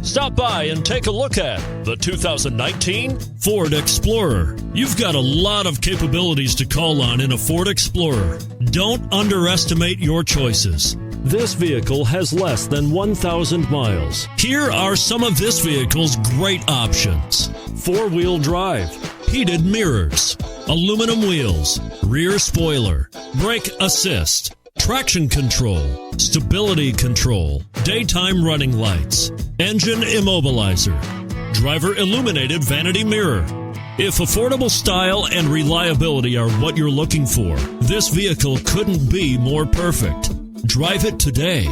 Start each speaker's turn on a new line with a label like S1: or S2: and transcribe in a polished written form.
S1: Stop by and take a look at the 2019 Ford Explorer. You've got a lot of capabilities to call on in a Ford Explorer. Don't underestimate your choices. This vehicle has less than 1,000 miles. Here are some of this vehicle's great options: four-wheel drive, heated mirrors, aluminum wheels, rear spoiler, brake assist, traction control, stability control, daytime running lights, engine immobilizer, driver illuminated vanity mirror. If affordable style and reliability are what you're looking for, this vehicle couldn't be more perfect. Drive it today.